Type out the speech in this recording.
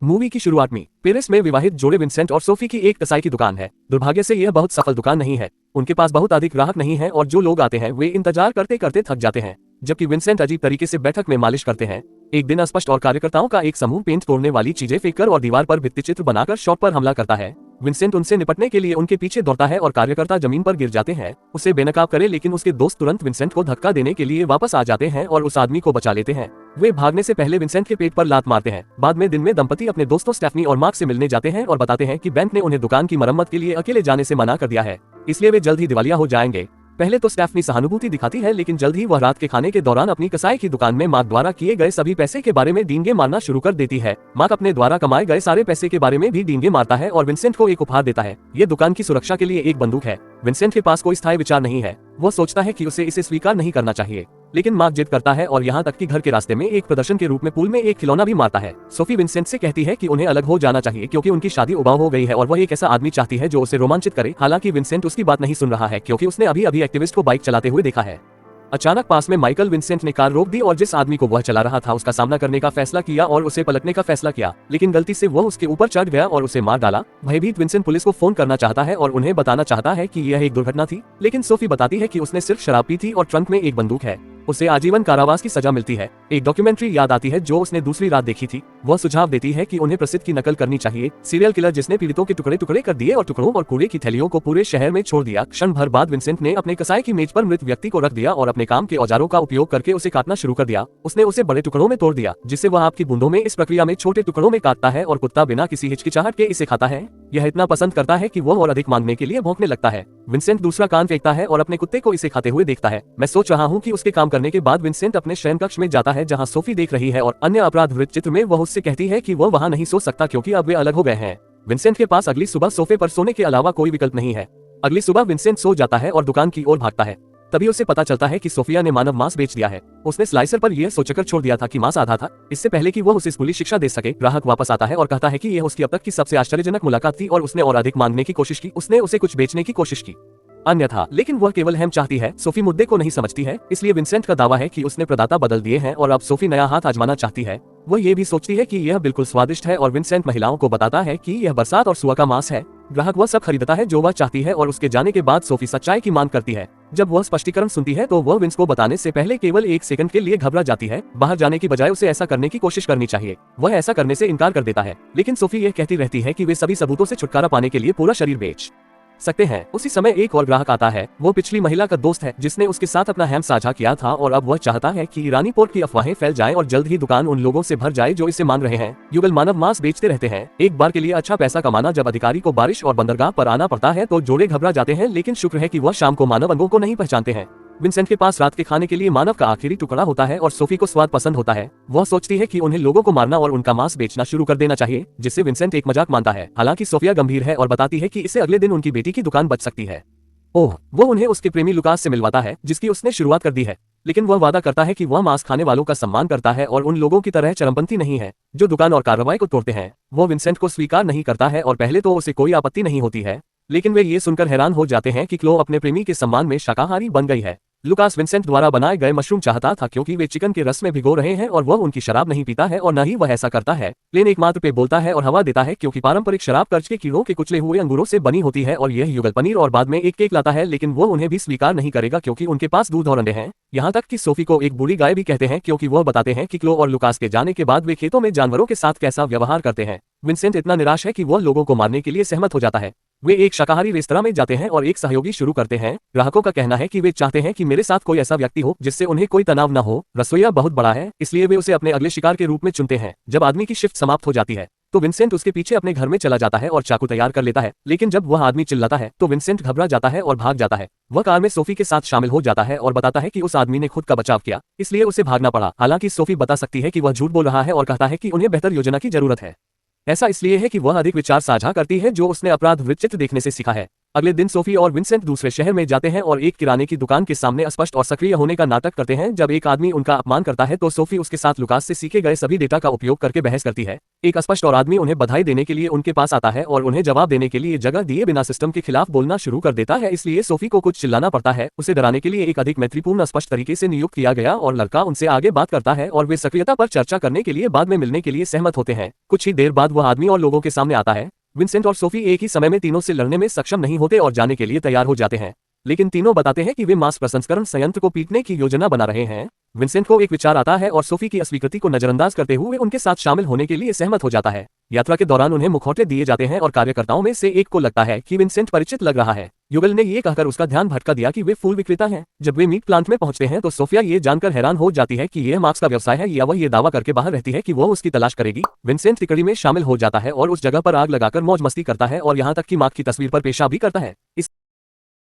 Movie की शुरुआत में पेरिस में विवाहित जोड़े विंसेंट और सोफी की एक कसाई की दुकान है। दुर्भाग्य से यह बहुत सफल दुकान नहीं है। उनके पास बहुत अधिक ग्राहक नहीं है और जो लोग आते हैं वे इंतजार करते करते थक जाते हैं, जबकि विंसेंट अजीब तरीके से बैठक में मालिश करते हैं। एक दिन अस्पष्ट और कार्यकर्ताओं का एक समूह पेंट तोड़ने वाली चीजें फेंककर और दीवार पर भित्ति चित्र बनाकर शॉप पर हमला करता है। विंसेंट उनसे निपटने के लिए उनके पीछे दौड़ता है और कार्यकर्ता जमीन पर गिर जाते हैं, उसे बेनकाब करे, लेकिन उसके दोस्त तुरंत विंसेंट को धक्का देने के लिए वापस आ जाते हैं और उस आदमी को बचा लेते हैं। वे भागने से पहले विंसेंट के पेट पर लात मारते हैं। बाद में दिन में दंपति अपने दोस्तों स्टेफनी और मार्क से मिलने जाते हैं और बताते हैं कि बैंक ने उन्हें दुकान की मरम्मत के लिए अकेले जाने से मना कर दिया है, इसलिए वे जल्द ही दिवालिया हो जाएंगे। पहले तो स्टेफनी सहानुभूति दिखाती है, लेकिन जल्द ही वह रात के खाने के दौरान अपनी कसाई की दुकान में मार्क द्वारा किए गए सभी पैसे के बारे में डींगे मारना शुरू कर देती है। मार्क अपने द्वारा कमाए गए सारे पैसे के बारे में भी डींगे मारता है और विंसेंट को एक उपहार देता है। ये दुकान की सुरक्षा के लिए एक बंदूक है। विंसेंट के पास कोई स्थायी विचार नहीं है। वह सोचता है कि उसे इसे स्वीकार नहीं करना चाहिए, लेकिन मार्क जिद करता है और यहाँ तक कि घर के रास्ते में एक प्रदर्शन के रूप में पूल में एक खिलौना भी मारता है। सोफी विंसेंट से कहती है कि उन्हें अलग हो जाना चाहिए क्योंकि उनकी शादी उबाऊ हो गई है और वह एक ऐसा आदमी चाहती है जो उसे रोमांचित करे। हालांकि विंसेंट उसकी बात नहीं सुन रहा है क्योंकि उसने अभी अभी एक्टिविस्ट को बाइक चलाते हुए देखा है। अचानक पास में माइकल विंसेंट ने कार रोक दी और जिस आदमी को वह चला रहा था उसका सामना करने का फैसला किया और उसे पलटने का फैसला किया, लेकिन गलती से वह उसके ऊपर चढ़ गया और उसे मार डाला। भयभीत विंसेंट पुलिस को फोन करना चाहता है और उन्हें बताना चाहता है कि यह एक दुर्घटना थी, लेकिन सोफी बताती है कि उसने सिर्फ शराब पी थी और ट्रंक में एक बंदूक है। उसे आजीवन कारावास की सजा मिलती है। एक डॉक्यूमेंट्री याद आती है जो उसने दूसरी रात देखी थी। वह सुझाव देती है कि उन्हें प्रसिद्ध की नकल करनी चाहिए, सीरियल किलर जिसने पीड़ितों के टुकड़े टुकड़े कर दिए और टुकड़ों और कूड़े की थैलियों को पूरे शहर में छोड़ दिया। क्षण भर बाद विंसेंट ने अपने कसाई की मेज पर मृत व्यक्ति को रख दिया और अपने काम के औजारों का उपयोग करके उसे काटना शुरू कर दिया। उसने उसे बड़े टुकड़ों में तोड़ दिया, जिससे वह आपकी बूंदों में इस प्रक्रिया में छोटे टुकड़ों में काटता है और कुत्ता बिना किसी हिचकिचाहट के इसे खाता है। यह इतना पसंद करता है कि वह और अधिक मांगने के लिए भौंकने लगता है। विंसेंट दूसरा कान फेंकता है और अपने कुत्ते को इसे खाते हुए देखता है। मैं सोच रहा हूँ कि उसके काम करने के बाद विंसेंट अपने शयन कक्ष में जाता है जहाँ सोफी देख रही है और अन्य अपराध वृत्त चित्र में वह उससे कहती है कि वह वहाँ नहीं सो सकता क्योंकि अब वे अलग हो गए हैं। विंसेंट के पास अगली सुबह सोफे पर सोने के अलावा कोई विकल्प नहीं है। अगली सुबह विंसेंट सो जाता है और दुकान की ओर भागता है। तभी उसे पता चलता है कि सोफिया ने मानव मांस बेच दिया है। उसने स्लाइसर पर यह सोचकर छोड़ दिया था कि मांस आधा था। इससे पहले कि वह उसे स्कूली शिक्षा दे सके, ग्राहक वापस आता है और कहता है कि यह उसकी अब तक की सबसे आश्चर्यजनक मुलाकात थी और उसने और अधिक मांगने की कोशिश की। उसने उसे कुछ बेचने की कोशिश की, अन्यथा, लेकिन वह केवल हैम चाहती है। सोफी मुद्दे को नहीं समझती है, इसलिए विंसेंट का दावा है कि उसने प्रदाता बदल दिए हैं और अब सोफी नया हाथ आजमाना चाहती है। वह ये भी सोचती है कि यह बिल्कुल स्वादिष्ट है और विंसेंट महिलाओं को बताता है कि यह बरसात और सुअर का मांस है। ग्राहक वह सब खरीदता है जो वह चाहती है और उसके जाने के बाद सोफी सच्चाई की मांग करती है। जब वह स्पष्टीकरण सुनती है तो वह विंस को बताने से पहले केवल एक सेकंड के लिए घबरा जाती है। बाहर जाने की बजाय उसे ऐसा करने की कोशिश करनी चाहिए। वह ऐसा करने से इनकार कर देता है, लेकिन सोफी यह कहती रहती है कि वे सभी सबूतों से छुटकारा पाने के लिए पूरा शरीर बेच सकते हैं। उसी समय एक और ग्राहक आता है। वो पिछली महिला का दोस्त है जिसने उसके साथ अपना हैम साझा किया था और अब वह चाहता है कि ईरानी पोर्ट की अफवाहें फैल जाएं और जल्द ही दुकान उन लोगों से भर जाए जो इसे मांग रहे हैं। युगल मानव मांस बेचते रहते हैं। एक बार के लिए अच्छा पैसा कमाना। जब अधिकारी को बारिश और बंदरगाह पर आना पड़ता है तो जोड़े घबरा जाते हैं, लेकिन शुक्र है कि वह शाम को मानव अंगों को नहीं पहचानते हैं। विंसेंट के पास रात के खाने के लिए मानव का आखिरी टुकड़ा होता है और सोफी को स्वाद पसंद होता है। वह सोचती है कि उन्हें लोगों को मारना और उनका मांस बेचना शुरू कर देना चाहिए, जिससे विंसेंट एक मजाक मानता है। हालांकि सोफिया गंभीर है और बताती है कि इससे अगले दिन उनकी बेटी की दुकान बच सकती है। ओह, वो उन्हें उसके प्रेमी लुकास से मिलवाता है जिसकी उसने शुरुआत कर दी है, लेकिन वह वादा करता है कि वह मांस खाने वालों का सम्मान करता है और उन लोगों की तरह चरमपंथी नहीं है जो दुकान और कार्रवाई को तोड़ते हैं। वो विंसेंट को स्वीकार नहीं करता है और पहले तो उसे कोई आपत्ति नहीं होती है, लेकिन वे ये सुनकर हैरान हो जाते हैं कि क्लो अपने प्रेमी के सम्मान में शाकाहारी बन गई है। लुकास विंसेंट द्वारा बनाए गए मशरूम चाहता था क्योंकि वे चिकन के रस में भिगो रहे हैं और वह उनकी शराब नहीं पीता है और न ही वह ऐसा करता है। प्लेन एकमात्र पे बोलता है और हवा देता है क्योंकि पारंपरिक शराब कर्ज के कीड़ों के कुचले हुए अंगूरों से बनी होती है और यह युगल पनीर और बाद में एक केक लाता है, लेकिन वो उन्हें भी स्वीकार नहीं करेगा क्योंकि उनके पास दूध और अंडे हैं। यहाँ तक कि सोफी को एक बूढ़ी गाय भी कहते हैं क्योंकि वह बताते हैं कि क्लो और लुकास के जाने के बाद वे खेतों में जानवरों के साथ कैसा व्यवहार करते हैं। विंसेंट इतना निराश है कि वह लोगों को मारने के लिए सहमत हो जाता है। वे एक शाकाहारी रेस्तरां में जाते हैं और एक सहयोगी शुरू करते हैं। ग्राहकों का कहना है कि वे चाहते हैं कि मेरे साथ कोई ऐसा व्यक्ति हो जिससे उन्हें कोई तनाव न हो। रसोइया बहुत बड़ा है, इसलिए वे उसे अपने अगले शिकार के रूप में चुनते हैं। जब आदमी की शिफ्ट समाप्त हो जाती है तो विंसेंट उसके पीछे अपने घर में चला जाता है और चाकू तैयार कर लेता है, लेकिन जब वह आदमी चिल्लाता है तो विंसेंट घबरा जाता है और भाग जाता है। वह कार में सोफी के साथ शामिल हो जाता है और बताता है कि उस आदमी ने खुद का बचाव किया, इसलिए उसे भागना पड़ा। हालांकि सोफी बता सकती है कि वह झूठ बोल रहा है और कहता है कि उन्हें बेहतर योजना की जरूरत है। ऐसा इसलिए है कि वह अधिक विचार साझा करती है जो उसने अपराध वृत्त चित्र देखने से सीखा है। अगले दिन सोफी और विंसेंट दूसरे शहर में जाते हैं और एक किराने की दुकान के सामने स्पष्ट और सक्रिय होने का नाटक करते हैं। जब एक आदमी उनका अपमान करता है तो सोफी उसके साथ लुकास से सीखे गए सभी डेटा का उपयोग करके बहस करती है। एक अस्पष्ट और आदमी उन्हें बधाई देने के लिए उनके पास आता है और उन्हें जवाब देने के लिए जगह दिए बिना सिस्टम के खिलाफ बोलना शुरू कर देता है, इसलिए सोफी को कुछ चिल्लाना पड़ता है। उसे डराने के लिए एक अधिक मैत्रीपूर्ण स्पष्ट तरीके से नियुक्त किया गया और लड़का उनसे आगे बात करता है और वे सक्रियता पर चर्चा करने के लिए बाद में मिलने के लिए सहमत होते हैं। कुछ ही देर बाद वह आदमी और लोगों के सामने आता है। विंसेंट और सोफी एक ही समय में तीनों से लड़ने में सक्षम नहीं होते और जाने के लिए तैयार हो जाते हैं, लेकिन तीनों बताते हैं कि वे मांस प्रसंस्करण संयंत्र को पीटने की योजना बना रहे हैं। विंसेंट को एक विचार आता है और सोफी की अस्वीकृति को नजरअंदाज करते हुए उनके साथ शामिल होने के लिए सहमत हो जाता है। यात्रा के दौरान उन्हें मुखौटे दिए जाते हैं और कार्यकर्ताओं में से एक को लगता है कि विंसेंट परिचित लग रहा है। युगल ने ये कहकर उसका ध्यान भटका दिया कि वे फूल विक्रेता हैं। जब वे मीट प्लांट में पहुंचते हैं तो सोफिया ये जानकर हैरान हो जाती है कि यह मार्क्स का व्यवसाय है या वह ये दावा करके बाहर रहती है कि वो उसकी तलाश करेगी। विंसेंट तिकड़ी में शामिल हो जाता है और उस जगह पर आग लगाकर मौज मस्ती करता है और यहाँ तक कि मार्क की तस्वीर पर पेशाब भी करता है।